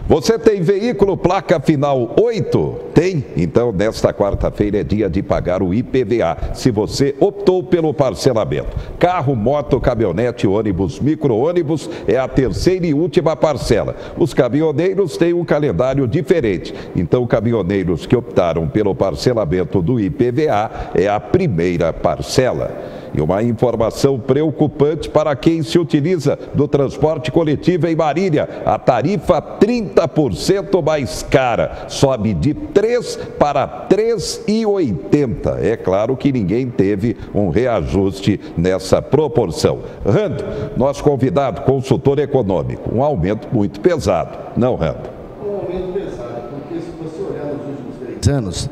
Você tem veículo placa final 8? Tem? Então, nesta quarta-feira é dia de pagar o IPVA, se você optou pelo parcelamento. Carro, moto, caminhonete, ônibus, micro-ônibus é a terceira e última parcela. Os caminhoneiros têm um calendário diferente. Então, caminhoneiros que optaram pelo parcelamento do IPVA é a primeira parcela. E uma informação preocupante para quem se utiliza do transporte coletivo em Marília. A tarifa 30% mais cara, sobe de 3 para 3,80. É claro que ninguém teve um reajuste nessa proporção. Rando, nosso convidado, consultor econômico, um aumento muito pesado. Não, Rando? Um aumento pesado, porque se você olhar nos últimos 3 anos,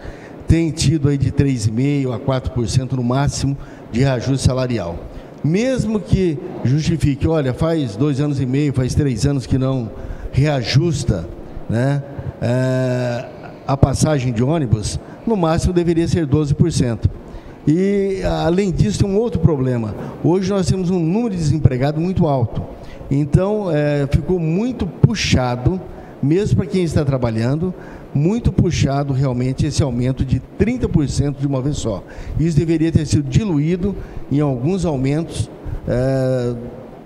tem tido aí de 3,5% a 4% no máximo de reajuste salarial. Mesmo que justifique, olha, faz 2 anos e meio, faz 3 anos que não reajusta, né, a passagem de ônibus, no máximo deveria ser 12%. E, além disso, tem um outro problema. Hoje nós temos um número de desempregados muito alto. Então, ficou muito puxado, mesmo para quem está trabalhando, muito puxado realmente esse aumento de 30% de uma vez só. Isso deveria ter sido diluído em alguns aumentos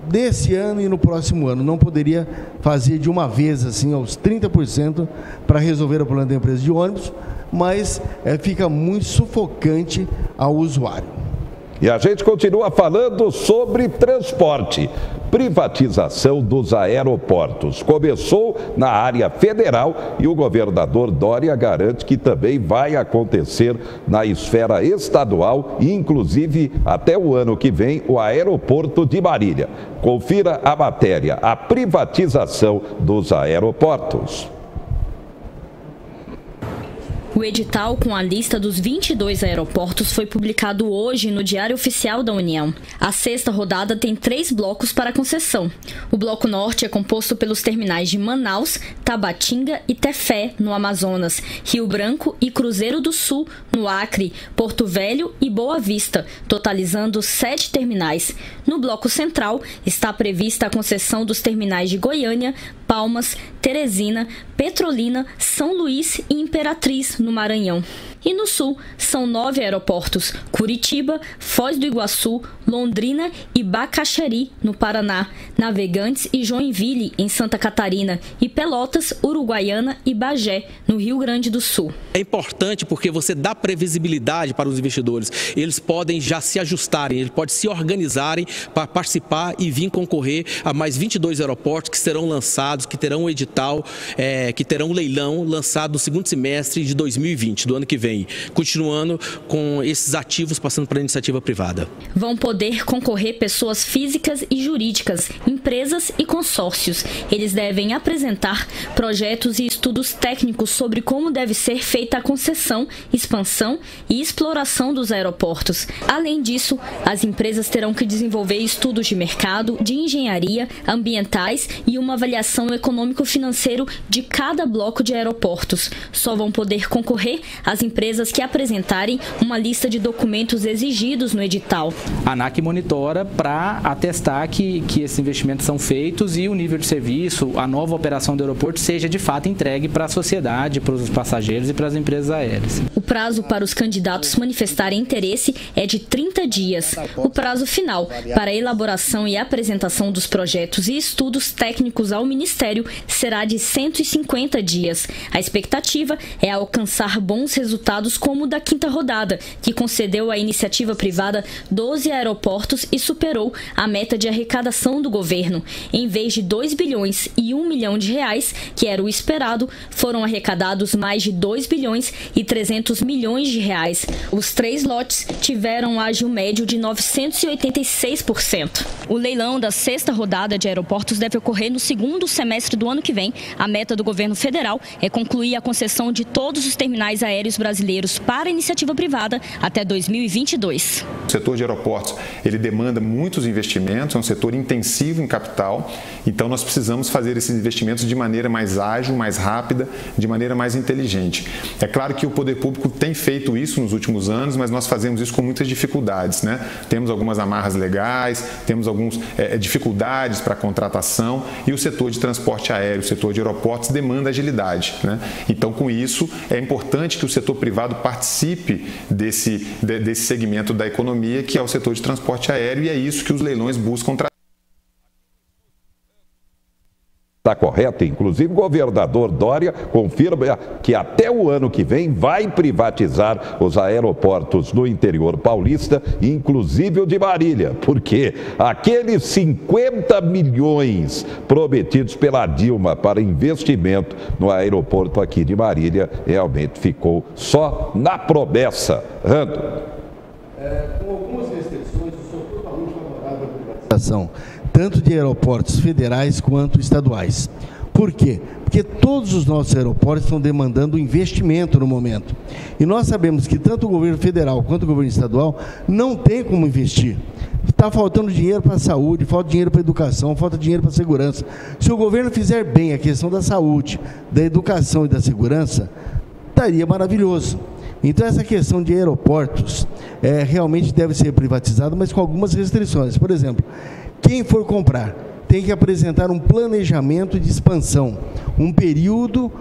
desse ano e no próximo ano. Não poderia fazer de uma vez assim aos 30% para resolver o problema da empresa de ônibus, mas fica muito sufocante ao usuário. E a gente continua falando sobre transporte. Privatização dos aeroportos. Começou na área federal e o governador Dória garante que também vai acontecer na esfera estadual e, inclusive, até o ano que vem, o aeroporto de Marília. Confira a matéria, a privatização dos aeroportos. O edital com a lista dos 22 aeroportos foi publicado hoje no Diário Oficial da União. A sexta rodada tem 3 blocos para concessão. O bloco norte é composto pelos terminais de Manaus, Tabatinga e Tefé, no Amazonas, Rio Branco e Cruzeiro do Sul, no Acre, Porto Velho e Boa Vista, totalizando 7 terminais. No bloco central está prevista a concessão dos terminais de Goiânia, Palmas, Teresina, Petrolina, São Luís e Imperatriz, no Maranhão. E no sul, são 9 aeroportos: Curitiba, Foz do Iguaçu, Londrina e Bacaxeri, no Paraná, Navegantes e Joinville, em Santa Catarina, e Pelotas, Uruguaiana e Bagé, no Rio Grande do Sul. É importante porque você dá previsibilidade para os investidores. Eles podem já se ajustarem, eles podem se organizarem para participar e vir concorrer a mais 22 aeroportos que serão lançados, que terão um edital, que terão um leilão lançado no segundo semestre de 2020, do ano que vem, continuando com esses ativos passando para a iniciativa privada. Vão poder concorrer pessoas físicas e jurídicas, empresas e consórcios. Eles devem apresentar projetos e estudos técnicos sobre como deve ser feita a concessão, expansão e exploração dos aeroportos. Além disso, as empresas terão que desenvolver estudos de mercado, de engenharia, ambientais e uma avaliação econômico-financeiro de cada bloco de aeroportos. Só vão poder concorrer as empresas que apresentarem uma lista de documentos exigidos no edital. A ANAC monitora para atestar que esses investimentos são feitos e o nível de serviço, a nova operação do aeroporto seja de fato entregue para a sociedade, para os passageiros e para as empresas aéreas. O prazo para os candidatos manifestarem interesse é de 30 dias. O prazo final para a elaboração e apresentação dos projetos e estudos técnicos ao Ministério será de 150 dias. A expectativa é alcançar bons resultados como o da quinta rodada, que concedeu à iniciativa privada 12 aeroportos e superou a meta de arrecadação do governo. Em vez de 2 bilhões e 1 milhão de reais, que era o esperado, foram arrecadados mais de 2 bilhões e 300 milhões de reais. Os 3 lotes tiveram um ágio médio de 986%. O leilão da sexta rodada de aeroportos deve ocorrer no segundo semestre do ano que vem. A meta do governo federal é concluir a concessão de todos os terminais aéreos brasileiros para a iniciativa privada até 2022. O setor de aeroportos, ele demanda muitos investimentos, é um setor intensivo em capital, então nós precisamos fazer esses investimentos de maneira mais ágil, mais rápida, de maneira mais inteligente. É claro que o poder público tem feito isso nos últimos anos, mas nós fazemos isso com muitas dificuldades, né? Temos algumas amarras legais, temos algumas dificuldades para a contratação, e o setor de transporte aéreo, o setor de aeroportos demanda agilidade, né? Então, com isso, é importante que o setor privado participe desse segmento da economia, que é o setor de transporte aéreo, e é isso que os leilões buscam trazer. Está correto, inclusive o governador Dória confirma que até o ano que vem vai privatizar os aeroportos no interior paulista, inclusive o de Marília, porque aqueles 50 milhões prometidos pela Dilma para investimento no aeroporto aqui de Marília realmente ficou só na promessa. Rando. Com algumas restrições, eu sou totalmente favorável à privatização, tanto de aeroportos federais quanto estaduais. Por quê? Porque todos os nossos aeroportos estão demandando investimento no momento. E nós sabemos que tanto o governo federal quanto o governo estadual não tem como investir. Está faltando dinheiro para a saúde, falta dinheiro para a educação, falta dinheiro para a segurança. Se o governo fizer bem a questão da saúde, da educação e da segurança, estaria maravilhoso. Então, essa questão de aeroportos realmente deve ser privatizada, mas com algumas restrições. Por exemplo, quem for comprar tem que apresentar um planejamento de expansão, um período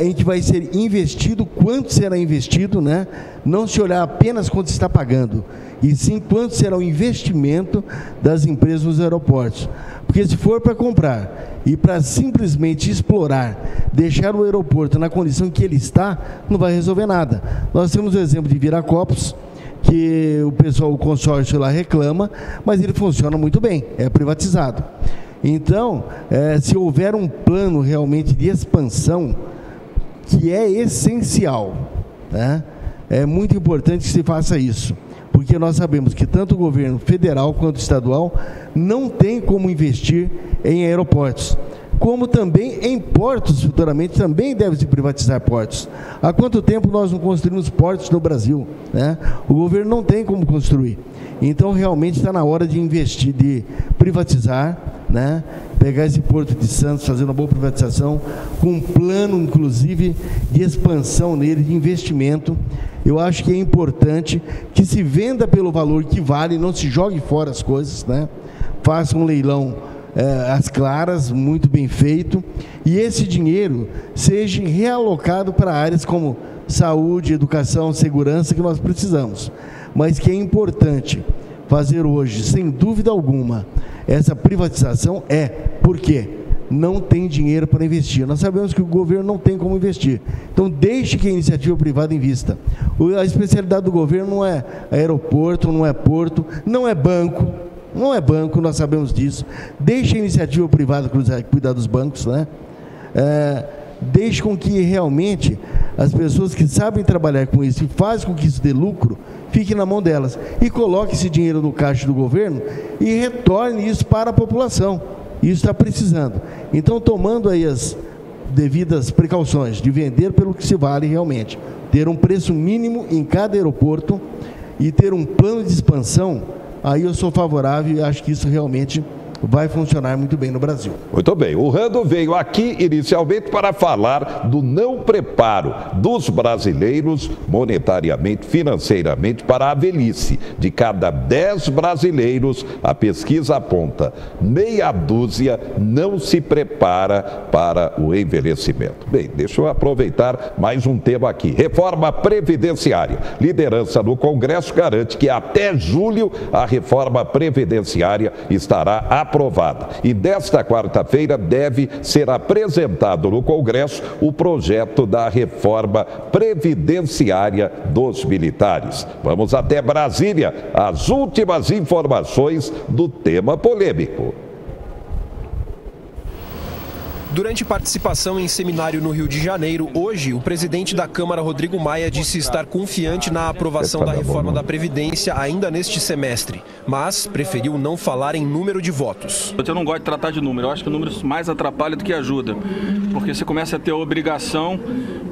em que vai ser investido, quanto será investido, né? Não se olhar apenas quanto está pagando, e sim quanto será o investimento das empresas nos aeroportos. Porque se for para comprar e para simplesmente explorar, deixar o aeroporto na condição que ele está, não vai resolver nada. Nós temos o exemplo de Viracopos, que o consórcio lá reclama, mas ele funciona muito bem, é privatizado. Então, se houver um plano realmente de expansão, que é essencial, né? É muito importante que se faça isso, porque nós sabemos que tanto o governo federal quanto o estadual não tem como investir em aeroportos. Como também em portos, futuramente, também deve se privatizar portos. Há quanto tempo nós não construímos portos no Brasil, né? O governo não tem como construir. Então, realmente está na hora de investir, de privatizar, né? Pegar esse Porto de Santos, fazer uma boa privatização, com um plano, inclusive, de expansão nele, de investimento. Eu acho que é importante que se venda pelo valor que vale, não se jogue fora as coisas, né? Faça um leilão às claras, muito bem feito, e esse dinheiro seja realocado para áreas como saúde, educação, segurança, que nós precisamos. Mas que é importante fazer hoje, sem dúvida alguma, essa privatização porque não tem dinheiro para investir. Nós sabemos que o governo não tem como investir. Então, deixe que a iniciativa privada invista. A especialidade do governo não é aeroporto, não é porto, não é banco. Não é banco, nós sabemos disso. Deixe a iniciativa privada cuidar dos bancos, né? Deixe com que realmente as pessoas que sabem trabalhar com isso e fazem com que isso dê lucro, fique na mão delas. E coloque esse dinheiro no caixa do governo e retorne isso para a população. Isso está precisando. Então, tomando aí as devidas precauções de vender pelo que se vale realmente, ter um preço mínimo em cada aeroporto e ter um plano de expansão, aí eu sou favorável e acho que isso realmente vai funcionar muito bem no Brasil. Muito bem, o Rando veio aqui inicialmente para falar do não preparo dos brasileiros monetariamente, financeiramente para a velhice. De cada 10 brasileiros, a pesquisa aponta, meia dúzia não se prepara para o envelhecimento. Bem, deixa eu aproveitar mais um tema aqui. Reforma previdenciária. Liderança no Congresso garante que até julho a reforma previdenciária estará aprovada. E desta quarta-feira deve ser apresentado no Congresso o projeto da reforma previdenciária dos militares. Vamos até Brasília, as últimas informações do tema polêmico. Durante participação em seminário no Rio de Janeiro, hoje, o presidente da Câmara, Rodrigo Maia, disse estar confiante na aprovação da reforma da Previdência ainda neste semestre, mas preferiu não falar em número de votos. Eu não gosto de tratar de número, eu acho que o número mais atrapalha do que ajuda, porque você começa a ter a obrigação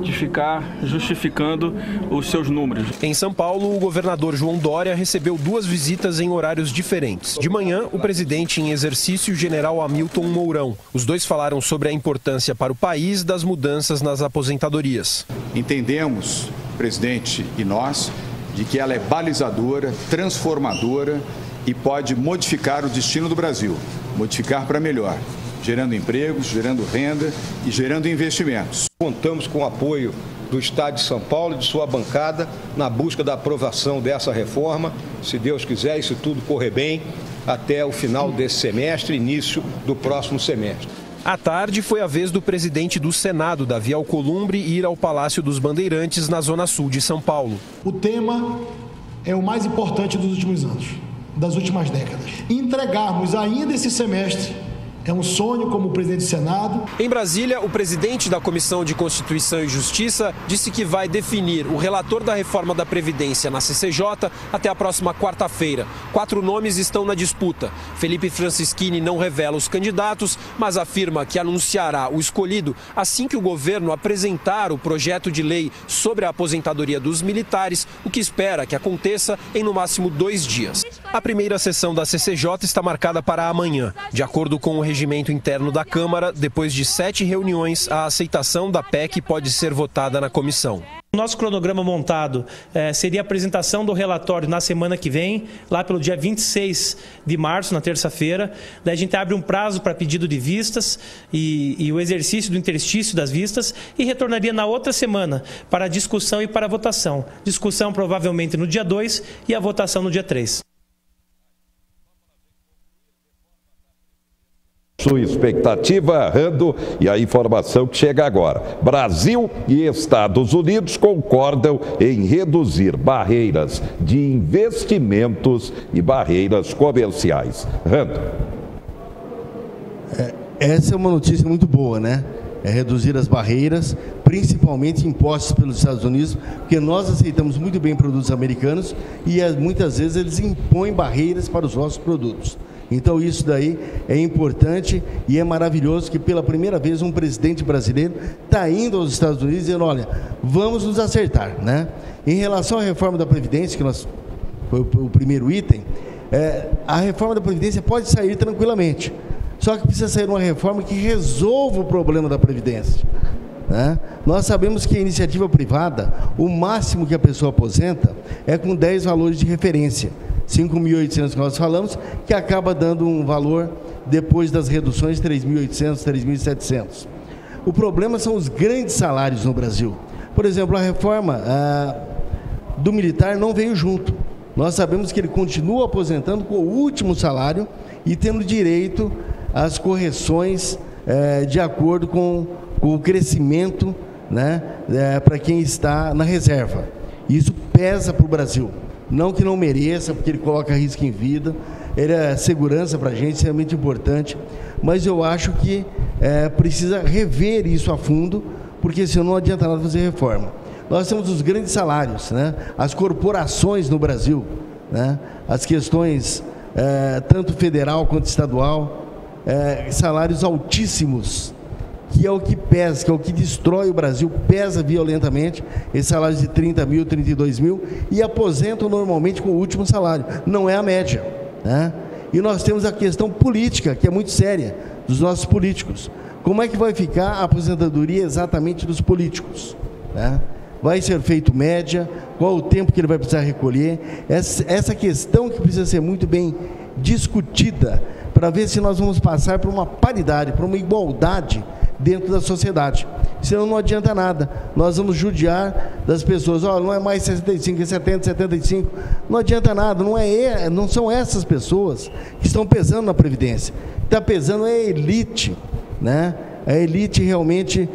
de ficar justificando os seus números. Em São Paulo, o governador João Dória recebeu 2 visitas em horários diferentes. De manhã, o presidente em exercício, general Hamilton Mourão. Os dois falaram sobre a importância para o país das mudanças nas aposentadorias. Entendemos presidente e nós, de que ela é balizadora, transformadora e pode modificar o destino do Brasil, modificar para melhor, gerando empregos, gerando renda e gerando investimentos. Contamos com o apoio do Estado de São Paulo e de sua bancada na busca da aprovação dessa reforma, se Deus quiser, e se tudo correr bem, até o final desse semestre, início do próximo semestre. À tarde, foi a vez do presidente do Senado, Davi Alcolumbre, ir ao Palácio dos Bandeirantes, na zona sul de São Paulo. O tema é o mais importante dos últimos anos, das últimas décadas. Entregarmos ainda esse semestre é um sonho como presidente do Senado. Em Brasília, o presidente da Comissão de Constituição e Justiça disse que vai definir o relator da reforma da Previdência na CCJ até a próxima quarta-feira. 4 nomes estão na disputa. Felipe Francischini não revela os candidatos, mas afirma que anunciará o escolhido assim que o governo apresentar o projeto de lei sobre a aposentadoria dos militares, o que espera que aconteça em no máximo 2 dias. A primeira sessão da CCJ está marcada para amanhã. De acordo com o regimento interno da Câmara, depois de 7 reuniões, a aceitação da PEC pode ser votada na comissão. O nosso cronograma montado seria a apresentação do relatório na semana que vem, lá pelo dia 26 de março, na terça-feira. Daí a gente abre um prazo para pedido de vistas e o exercício do interstício das vistas e retornaria na outra semana para a discussão e para a votação. Discussão provavelmente no dia 2 e a votação no dia 3. Sua expectativa, Rando, e a informação que chega agora. Brasil e Estados Unidos concordam em reduzir barreiras de investimentos e barreiras comerciais. Rando. Essa é uma notícia muito boa, né? É reduzir as barreiras, principalmente impostos pelos Estados Unidos, porque nós aceitamos muito bem produtos americanos e muitas vezes eles impõem barreiras para os nossos produtos. Então isso daí é importante e é maravilhoso que pela primeira vez um presidente brasileiro está indo aos Estados Unidos dizendo, olha, vamos nos acertar, né? Em relação à reforma da Previdência, que foi o primeiro item, a reforma da Previdência pode sair tranquilamente, só que precisa sair uma reforma que resolva o problema da Previdência, né? Nós sabemos que a iniciativa privada, o máximo que a pessoa aposenta é com 10 valores de referência, 5.800 que nós falamos, que acaba dando um valor, depois das reduções, 3.800, 3.700. O problema são os grandes salários no Brasil. Por exemplo, a reforma do militar não veio junto. Nós sabemos que ele continua aposentando com o último salário e tendo direito às correções de acordo com o crescimento, né, para quem está na reserva. Isso pesa para o Brasil. Não que não mereça, porque ele coloca risco em vida, ele é segurança para a gente, isso é muito importante, mas eu acho que precisa rever isso a fundo, porque senão não adianta nada fazer reforma. Nós temos os grandes salários, né? As corporações no Brasil, né? As questões tanto federal quanto estadual, salários altíssimos, que é o que pesa, que é o que destrói o Brasil, pesa violentamente, esses salários de 30 mil, 32 mil, e aposentam normalmente com o último salário, não é a média, né? E nós temos a questão política, que é muito séria, dos nossos políticos. Como é que vai ficar a aposentadoria exatamente dos políticos, né? Vai ser feito média, qual o tempo que ele vai precisar recolher, essa questão que precisa ser muito bem discutida, para ver se nós vamos passar por uma paridade, por uma igualdade dentro da sociedade. Senão não adianta nada. Nós vamos judiar das pessoas. Olha, não é mais 65, é 70, 75. Não adianta nada. Não são essas pessoas que estão pesando na Previdência. Está pesando é a elite, né? A elite realmente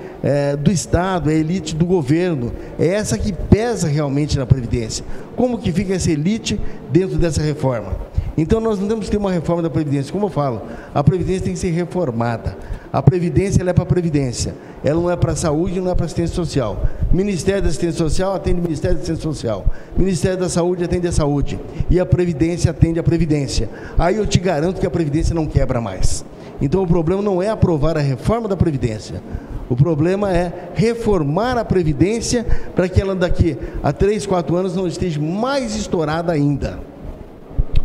do Estado, a elite do governo. É essa que pesa realmente na Previdência. Como que fica essa elite dentro dessa reforma? Então nós não temos que ter uma reforma da Previdência. Como eu falo, a Previdência tem que ser reformada. A Previdência ela é para a Previdência. Ela não é para a saúde, não é para a assistência social. Ministério da Assistência Social atende o Ministério da Assistência Social. Ministério da Saúde atende a saúde. E a Previdência atende a Previdência. Aí eu te garanto que a Previdência não quebra mais. Então o problema não é aprovar a reforma da Previdência. O problema é reformar a Previdência para que ela daqui a 3, 4 anos não esteja mais estourada ainda.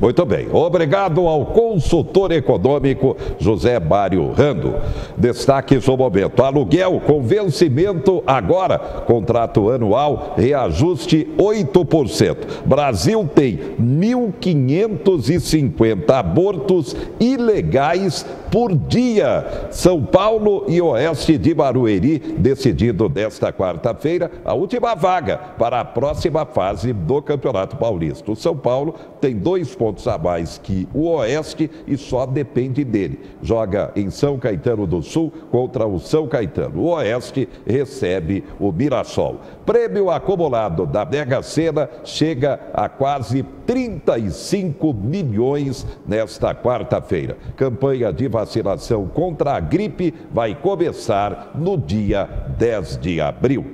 Muito bem. Obrigado ao consultor econômico José Mário Rando. Destaques do momento. Aluguel com vencimento agora. Contrato anual, reajuste 8%. Brasil tem 1.550 abortos ilegais por dia. São Paulo e Oeste de Barueri, decidido desta quarta-feira, a última vaga para a próxima fase do Campeonato Paulista. O São Paulo tem 2 pontos a mais que o Oeste e só depende dele. Joga em São Caetano do Sul contra o São Caetano. O Oeste recebe o Mirassol. Prêmio acumulado da Mega Sena chega a quase 35 milhões nesta quarta-feira. Campanha de vacinação contra a gripe vai começar no dia 10 de abril.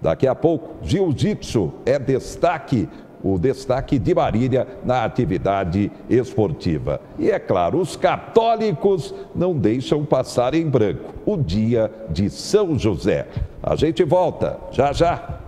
Daqui a pouco, jiu-jitsu é destaque. O destaque de Marília na atividade esportiva. E é claro, os católicos não deixam passar em branco o dia de São José. A gente volta já já.